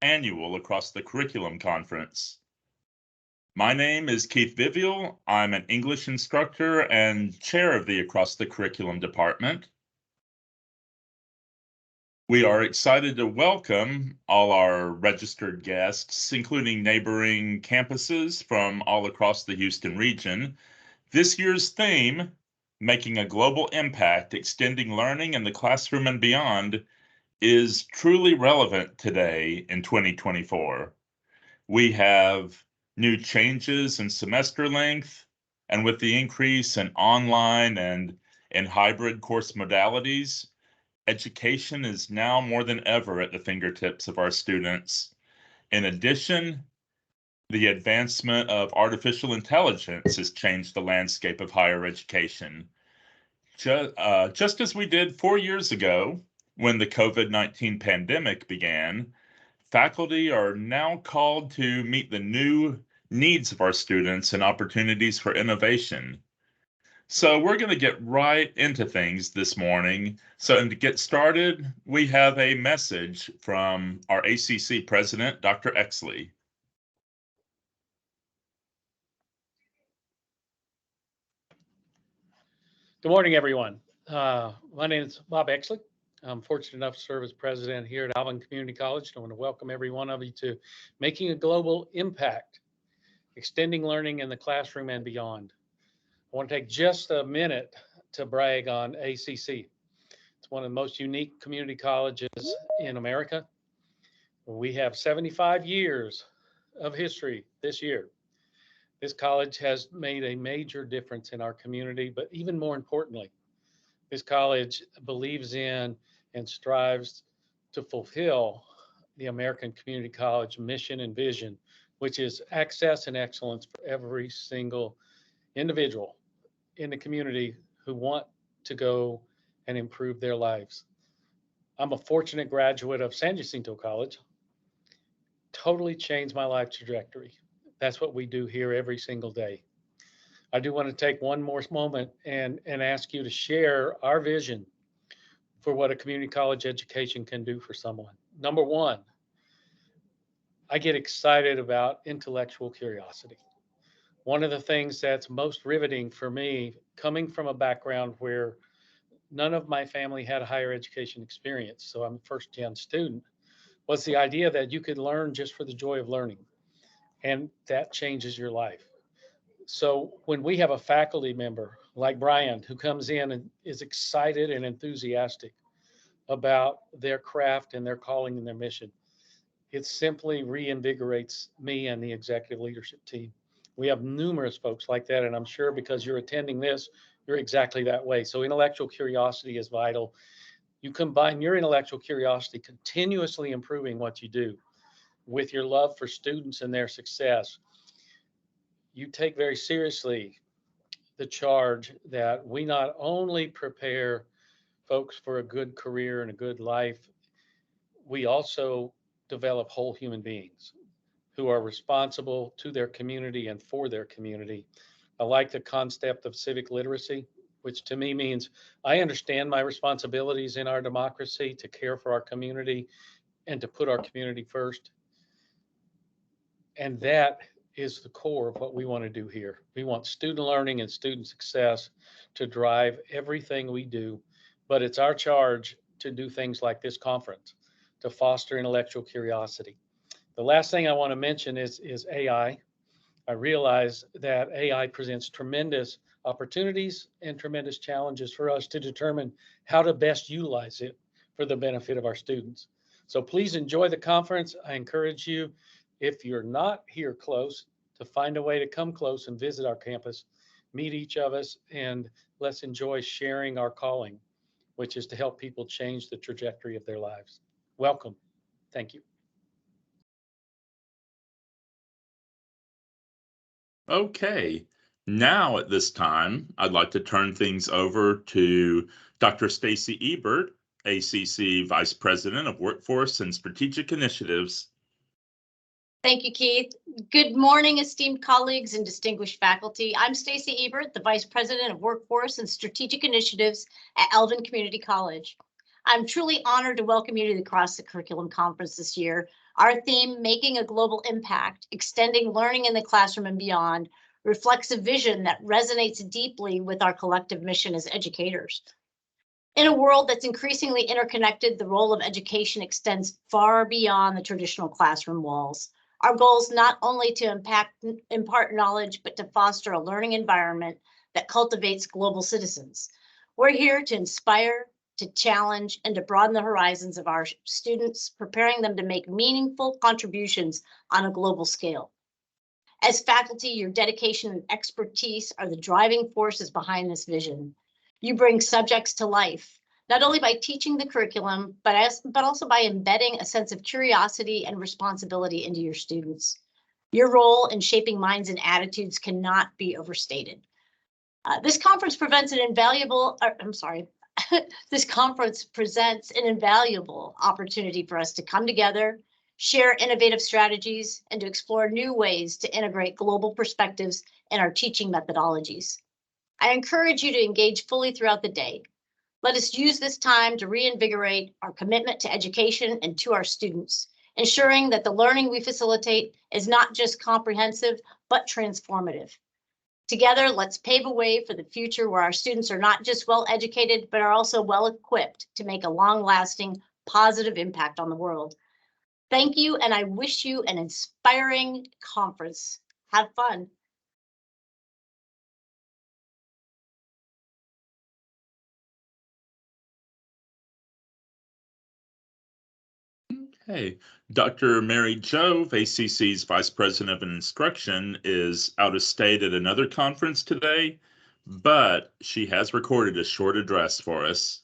annual Across the Curriculum Conference. My name is Keith Vivial. I'm an English instructor and chair of the Across the Curriculum department. We are excited to welcome all our registered guests, including neighboring campuses from all across the Houston region. This year's theme, Making a Global Impact, Extending Learning in the Classroom and Beyond, is truly relevant today in 2024. We have new changes in semester length, and with the increase in online and hybrid course modalities, education is now more than ever at the fingertips of our students. In addition, the advancement of artificial intelligence has changed the landscape of higher education. Just as we did 4 years ago when the COVID-19 pandemic began, faculty are now called to meet the new needs of our students and opportunities for innovation. So we're going to get right into things this morning. So to get started, we have a message from our ACC president, Dr. Exley. Good morning, everyone. My name is Bob Exley. I'm fortunate enough to serve as president here at Alvin Community College. I want to welcome every one of you to Making a Global Impact, Extending Learning in the Classroom and Beyond. I want to take just a minute to brag on ACC. It's one of the most unique community colleges in America. We have 75 years of history this year. This college has made a major difference in our community, but even more importantly, this college believes in and strives to fulfill the American Community College mission and vision, which is access and excellence for every single individual in the community who want to go and improve their lives. I'm a fortunate graduate of San Jacinto College. Totally changed my life trajectory. That's what we do here every single day. I do want to take one more moment and ask you to share our vision for what a community college education can do for someone. Number one, I get excited about intellectual curiosity. One of the things that's most riveting for me, coming from a background where none of my family had a higher education experience, so I'm a first-gen student, was the idea that you could learn just for the joy of learning, and that changes your life. So when we have a faculty member like Brian who comes in and is excited and enthusiastic about their craft and their calling and their mission, it simply reinvigorates me and the executive leadership team. We have numerous folks like that, and I'm sure because you're attending this, you're exactly that way. So intellectual curiosity is vital. You combine your intellectual curiosity, continuously improving what you do, with your love for students and their success. You take very seriously the charge that we not only prepare folks for a good career and a good life, we also develop whole human beings who are responsible to their community and for their community. I like the concept of civic literacy, which to me means I understand my responsibilities in our democracy to care for our community and to put our community first. And that is the core of what we want to do here. We want student learning and student success to drive everything we do, but it's our charge to do things like this conference, to foster intellectual curiosity. The last thing I want to mention is AI. I realize that AI presents tremendous opportunities and tremendous challenges for us to determine how to best utilize it for the benefit of our students. So please enjoy the conference. I encourage you, if you're not here close, to find a way to come close and visit our campus, meet each of us, and let's enjoy sharing our calling, which is to help people change the trajectory of their lives. Welcome. Thank you. Okay, now at this time, I'd like to turn things over to Dr. Stacy Ebert, ACC Vice President of Workforce and Strategic Initiatives. Thank you, Keith. Good morning, esteemed colleagues and distinguished faculty. I'm Stacy Ebert, the Vice President of Workforce and Strategic Initiatives at Alvin Community College. I'm truly honored to welcome you to the Across the Curriculum Conference this year. Our theme, Making a Global Impact, Extending Learning in the Classroom and Beyond, reflects a vision that resonates deeply with our collective mission as educators. In a world that's increasingly interconnected, the role of education extends far beyond the traditional classroom walls. Our goal is not only to impart knowledge, but to foster a learning environment that cultivates global citizens. We're here to inspire, to challenge, and to broaden the horizons of our students, preparing them to make meaningful contributions on a global scale. As faculty, your dedication and expertise are the driving forces behind this vision. You bring subjects to life, not only by teaching the curriculum, but also by embedding a sense of curiosity and responsibility into your students. Your role in shaping minds and attitudes cannot be overstated. This conference presents an invaluable opportunity for us to come together, share innovative strategies, and to explore new ways to integrate global perspectives in our teaching methodologies. I encourage you to engage fully throughout the day. Let us use this time to reinvigorate our commitment to education and to our students, ensuring that the learning we facilitate is not just comprehensive, but transformative. Together, let's pave a way for the future where our students are not just well-educated, but are also well-equipped to make a long-lasting, positive impact on the world. Thank you, and I wish you an inspiring conference. Have fun. Hey, Dr. Mary Jove, ACC's Vice President of Instruction, is out of state at another conference today, but she has recorded a short address for us.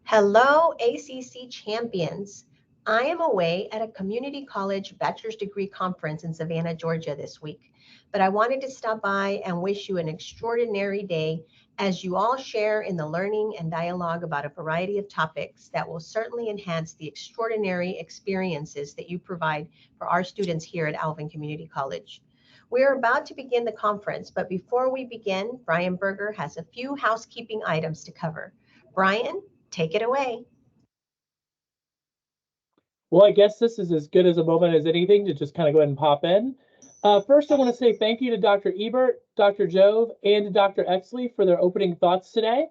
Hello, ACC champions. I am away at a community college bachelor's degree conference in Savannah, Georgia this week, but I wanted to stop by and wish you an extraordinary day as you all share in the learning and dialogue about a variety of topics that will certainly enhance the extraordinary experiences that you provide for our students here at Alvin Community College. We are about to begin the conference, but before we begin, Brian Berger has a few housekeeping items to cover. Brian, take it away. Well, I guess this is as good as a moment as anything to just kind of go ahead and pop in. First, I want to say thank you to Dr. Ebert, Dr. Jove, and to Dr. Exley for their opening thoughts today.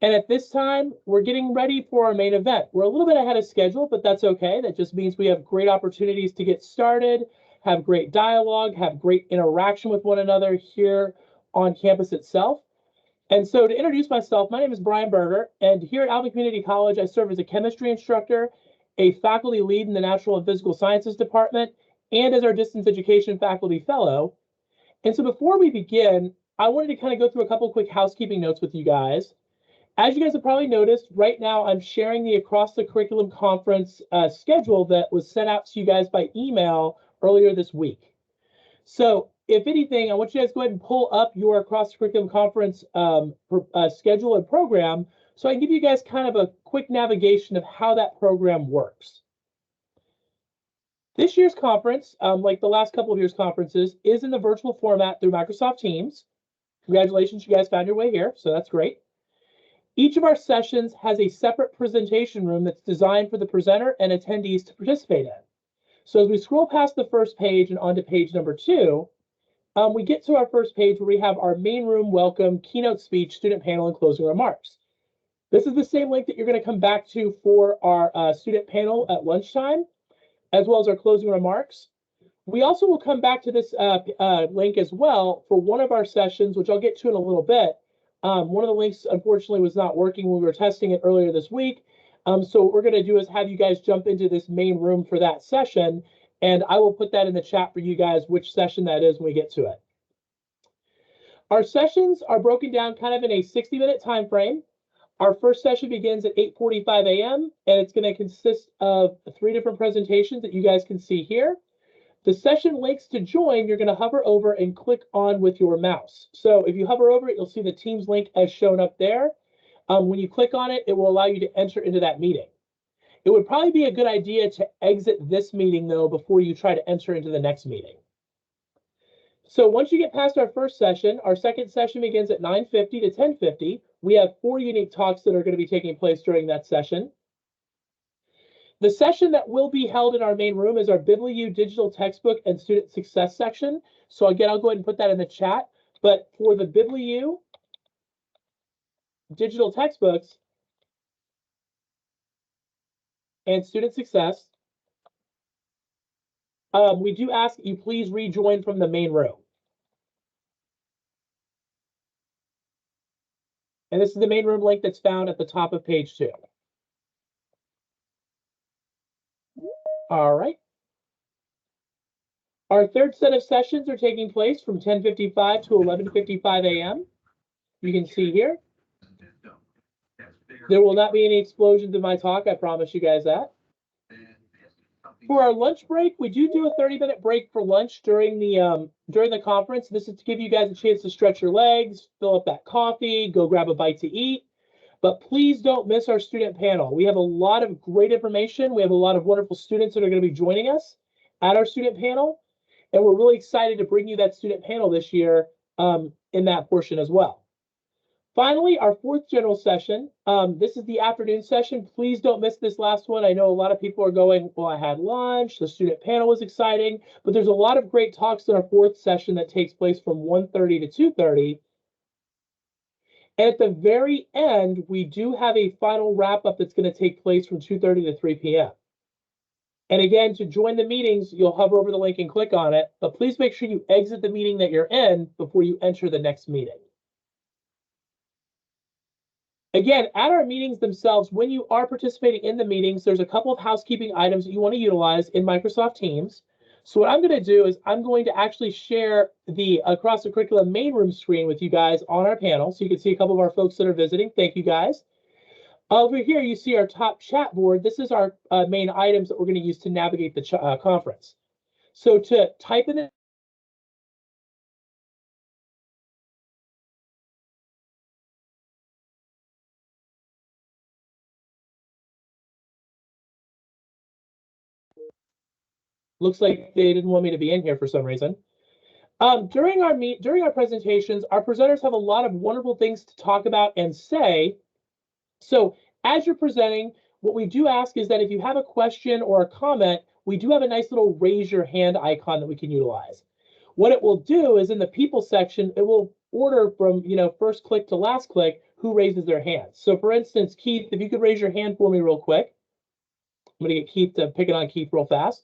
And at this time, we're getting ready for our main event. We're a little bit ahead of schedule, but that's okay. That just means we have great opportunities to get started, have great dialogue, have great interaction with one another here on campus itself. And so to introduce myself, my name is Brian Berger, and here at Alvin Community College, I serve as a chemistry instructor, a faculty lead in the Natural and Physical Sciences Department, and as our distance education faculty fellow. And so before we begin, I wanted to kind of go through a couple quick housekeeping notes with you guys. As you guys have probably noticed, right now I'm sharing the Across the Curriculum Conference schedule that was sent out to you guys by email earlier this week. So if anything, I want you guys to go ahead and pull up your Across the Curriculum Conference schedule and program so I can give you guys kind of a quick navigation of how that program works. This year's conference, like the last couple of years' conferences, is in the virtual format through Microsoft Teams. Congratulations, you guys found your way here, so that's great. Each of our sessions has a separate presentation room that's designed for the presenter and attendees to participate in. So as we scroll past the first page and onto page number 2, we get to our first page where we have our main room welcome, keynote speech, student panel, and closing remarks. This is the same link that you're going to come back to for our student panel at lunchtime, as well as our closing remarks. We also will come back to this link as well for one of our sessions, which I'll get to in a little bit. One of the links, unfortunately, was not working when we were testing it earlier this week. So what we're going to do is have you guys jump into this main room for that session, and I will put that in the chat for you guys, which session that is when we get to it. Our sessions are broken down kind of in a 60-minute time frame. Our first session begins at 8:45 a.m., and it's going to consist of 3 different presentations that you guys can see here. The session links to join, you're going to hover over and click on with your mouse. So if you hover over it, you'll see the Teams link as shown up there. When you click on it, it will allow you to enter into that meeting. It would probably be a good idea to exit this meeting, though, before you try to enter into the next meeting. So once you get past our first session, our second session begins at 9:50 to 10:50, We have 4 unique talks that are going to be taking place during that session. The session that will be held in our main room is our BibliU digital textbook and student success section. So again, I'll go ahead and put that in the chat. But for the BibliU digital textbooks and student success, we do ask that you please rejoin from the main room. And this is the main room link that's found at the top of page 2. All right. Our third set of sessions are taking place from 10:55 to 11:55 a.m. You can see here. There will not be any explosions in my talk, I promise you guys that. For our lunch break, we do a 30-minute break for lunch during the conference. This is to give you guys a chance to stretch your legs, fill up that coffee, go grab a bite to eat. But please don't miss our student panel. We have a lot of great information. We have a lot of wonderful students that are going to be joining us at our student panel. And we're really excited to bring you that student panel this year in that portion as well. Finally, our fourth general session. This is the afternoon session. Please don't miss this last one. I know a lot of people are going, well, I had lunch, the student panel was exciting, but there's a lot of great talks in our fourth session that takes place from 1:30 to 2:30. And at the very end, we do have a final wrap-up that's going to take place from 2:30 to 3 p.m. And again, to join the meetings, you'll hover over the link and click on it, but please make sure you exit the meeting that you're in before you enter the next meeting. Again, at our meetings themselves, when you are participating in the meetings, there's a couple of housekeeping items that you want to utilize in Microsoft Teams. So what I'm going to do is I'm going to actually share the Across the Curriculum main room screen with you guys on our panel. So you can see a couple of our folks that are visiting. Thank you guys. Over here, you see our top chat board. This is our main items that we're going to use to navigate the conference. So to type in the looks like they didn't want me to be in here for some reason. During our presentations, our presenters have a lot of wonderful things to talk about and say. So as you're presenting, what we do ask is that if you have a question or a comment, we do have a nice little raise your hand icon that we can utilize. What it will do is in the people section, it will order from first click to last click who raises their hand. So for instance, Keith, if you could raise your hand for me real quick. I'm going to get Keith to pick it on Keith real fast.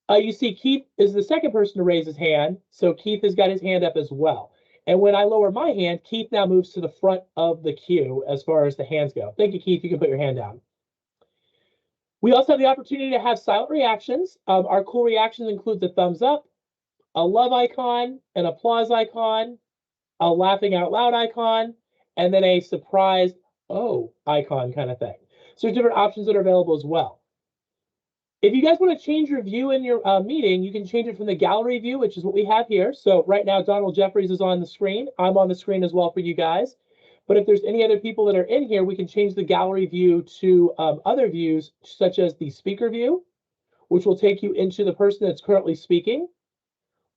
You see Keith is the second person to raise his hand, so Keith has got his hand up as well. And when I lower my hand, Keith now moves to the front of the queue as far as the hands go. Thank you, Keith. You can put your hand down. We also have the opportunity to have silent reactions. Our cool reactions include the thumbs up, a love icon, an applause icon, a laughing out loud icon, and then a surprised oh icon kind of thing. So there's different options that are available as well. If you guys want to change your view in your meeting, you can change it from the gallery view, which is what we have here. So right now, Donald Jeffries is on the screen. I'm on the screen as well for you guys. But if there's any other people that are in here, we can change the gallery view to other views, such as the speaker view, which will take you into the person that's currently speaking.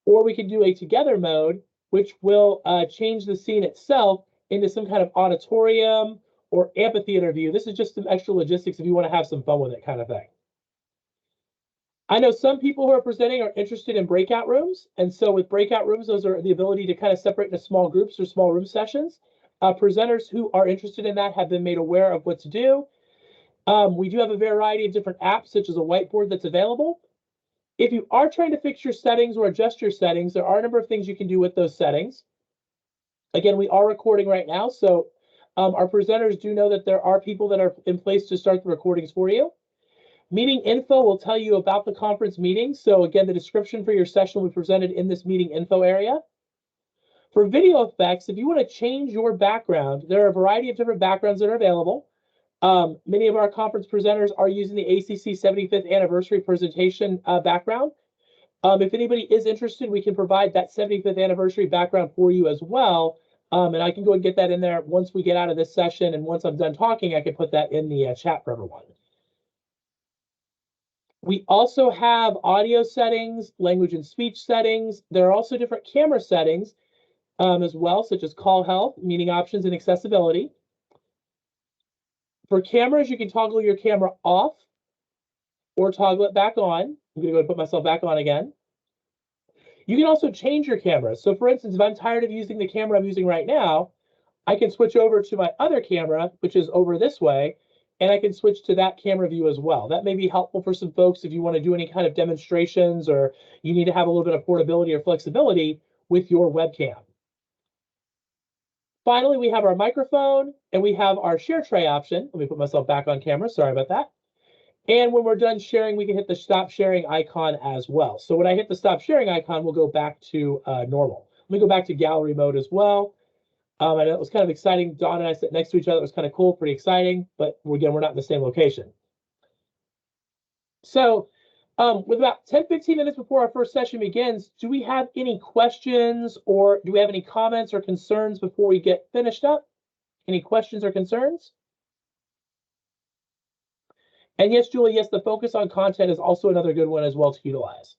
Or we can do a together mode, which will change the scene itself into some kind of auditorium or amphitheater view. This is just some extra logistics if you want to have some fun with it kind of thing. I know some people who are presenting are interested in breakout rooms. And so with breakout rooms, those are the ability to kind of separate into small groups or small room sessions. Presenters who are interested in that have been made aware of what to do. We do have a variety of different apps, such as a whiteboard that's available. If you are trying to fix your settings or adjust your settings, there are a number of things you can do with those settings. Again, we are recording right now, so our presenters do know that there are people that are in place to start the recordings for you. Meeting info will tell you about the conference meeting. So again, the description for your session will be presented in this meeting info area. For video effects, if you want to change your background, there are a variety of different backgrounds that are available. Many of our conference presenters are using the ACC 75th anniversary presentation background. If anybody is interested, we can provide that 75th anniversary background for you as well. And I can go and get that in there once we get out of this session. And once I'm done talking, I can put that in the chat for everyone. We also have audio settings, language and speech settings. There are also different camera settings. as well, such as call help, meeting options, and accessibility. For cameras, you can toggle your camera off or toggle it back on. I'm going to go and put myself back on again. You can also change your camera. So for instance, if I'm tired of using the camera I'm using right now, I can switch over to my other camera, which is over this way, and I can switch to that camera view as well. That may be helpful for some folks if you want to do any kind of demonstrations or you need to have a little bit of portability or flexibility with your webcam. Finally, we have our microphone and we have our share tray option. Let me put myself back on camera. Sorry about that. And when we're done sharing, we can hit the stop sharing icon as well. So when I hit the stop sharing icon, we'll go back to normal. Let me go back to gallery mode as well. I know it was kind of exciting. Dawn and I sit next to each other. It was kind of cool, pretty exciting. But again, we're not in the same location. So with about 10, 15 minutes before our first session begins, do we have any questions or do we have any comments or concerns before we get finished up? Any questions or concerns? And yes, Julie, yes, the focus on content is also another good one as well to utilize.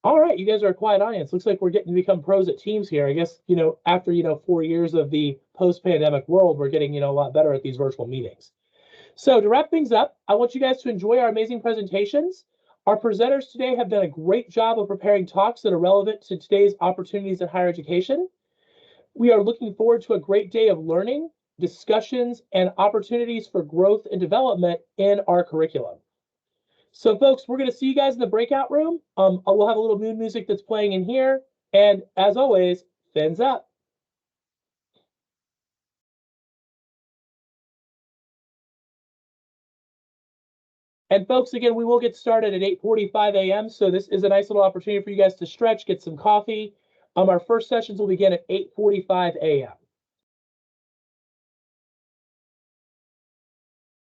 All right, you guys are a quiet audience. Looks like we're getting to become pros at Teams here. I guess, after, 4 years of the post-pandemic world, we're getting, a lot better at these virtual meetings. So to wrap things up, I want you guys to enjoy our amazing presentations. Our presenters today have done a great job of preparing talks that are relevant to today's opportunities in higher education. We are looking forward to a great day of learning, discussions, and opportunities for growth and development in our curriculum. So folks, we're going to see you guys in the breakout room. We'll have a little mood music that's playing in here. And as always, fins up. And folks, again, we will get started at 8:45 a.m. So this is a nice little opportunity for you guys to stretch, get some coffee. Our first sessions will begin at 8:45 a.m.